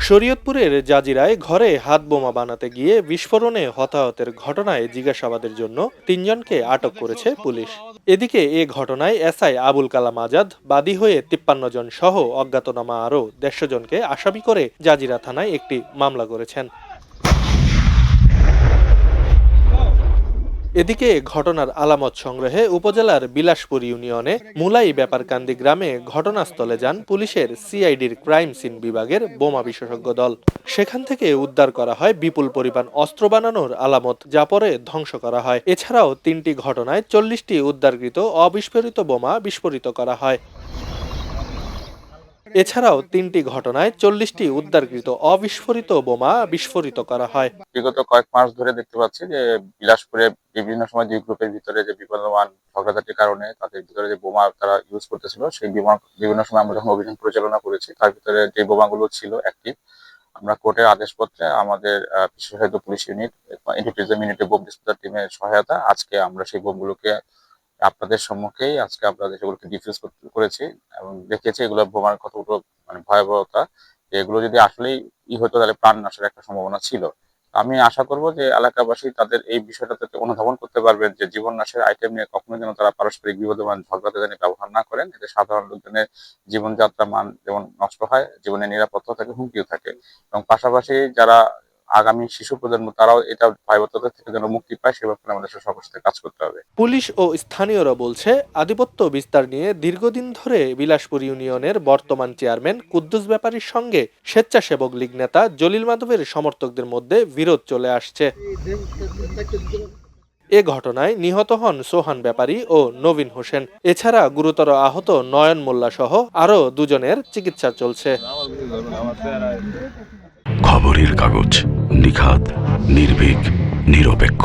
শরীয়তপুরের জাজিরায় ঘরে হাত বোমা বানাতে গিয়ে বিস্ফোরণে হতাহতের ঘটনায় জিজ্ঞাসাবাদের জন্য ৩ জনকে আটক করেছে পুলিশ। এদিকে এ ঘটনায় এসআই আবুল কালাম আজাদ বাদী হয়ে ৫৩ জন সহ অজ্ঞাতনামা আরও ১৫০ জনকে আসামি করে জাজিরা থানায় একটি মামলা করেছেন। এদিকে ঘটনার আলামত সংগ্রহে উপজেলার বিলাসপুর ইউনিয়নে মুলাই ব্যাপারকান্দি গ্রামে ঘটনাস্থলে যান পুলিশের সিআইডির ক্রাইম সিন বিভাগের বোমা বিশেষজ্ঞ দল। সেখান থেকে উদ্ধার করা হয় বিপুল পরিমাণ অস্ত্র বানানোর আলামত, যা পরে ধ্বংস করা হয়। এছাড়াও ৩টি ঘটনায় ৪০টি উদ্ধারকৃত অবিস্ফোরিত বোমা বিস্ফোরিত করা হয়। বিগত কয়েক মাস ধরে দেখতে পাচ্ছি যে বিলাসপুরে বিভিন্ন সময় দুই গ্রুপের ভিতরে যে বিবদমান ঝগড়াঝাটির কারণে তাদের ভিতরে যে বোমা তারা ইউজ করতেছিল, সেই বোমা বিভিন্ন সময় আমরা যখন অভিযান পরিচালনা করেছি, তার ভিতরে যে বোমাগুলো ছিল অ্যাক্টিভ, আমরা কোর্টের আদেশপত্রে আমাদের বিশেষায়িত পুলিশ ইউনিট এন্টিটেরিজম ইউনিটের বোম ডিসপোজাল টিমের সহায়তা আজকে আমরা সেই বোমগুলোকে আপনাদের সম্মুখেই আজকে আমরা সেগুলোকে ডিফিউজ করেছি এবং দেখিয়েছি এগুলো বোমার কতগুলো ভয়াবহতা। এগুলো যদি আসলেই হতো তাহলে প্রাণ নাশের একটা সম্ভাবনা ছিল। আমি আশা করব যে এলাকাবাসী তাদের এই বিষয়টাতে অনুধাবন করতে পারবেন যে জীবন নাশের আইটেম নিয়ে কখনো যেন তারা পারস্পরিক বিবদমান ঝগড়াতে যেন ব্যবহার না করেন। এতে সাধারণ লোকজনের জীবনযাত্রা মান যেমন নষ্ট হয়, জীবনের নিরাপত্তা থাকে, হুমকিও থাকে। এবং পাশাপাশি যারা আগামী শিশু প্রজন্ম তারাও এটা ভয়াবহতা থেকে যেন মুক্তি পায়, সে ব্যাপারে আমাদের সবার সাথে কাজ করতে হবে। পুলিশ ও স্থানীয়রা বলছে, আধিপত্য বিস্তার নিয়ে দীর্ঘদিন ধরে বিলাসপুর ইউনিয়নের বর্তমান চেয়ারম্যান কুদ্দুস ব্যাপারীর সঙ্গে স্বেচ্ছাসেবক লীগ নেতা জলিল মাধবের সমর্থকদের মধ্যে বিরোধ চলে আসছে। এ ঘটনায় নিহত হন সোহান ব্যাপারী ও নবীন হোসেন। এছাড়া গুরুতর আহত নয়ন মোল্লা সহ আরও ২ জনের চিকিৎসা চলছে। খবরের কাগজ, নিখাত, নির্ভীক, নিরপেক্ষ।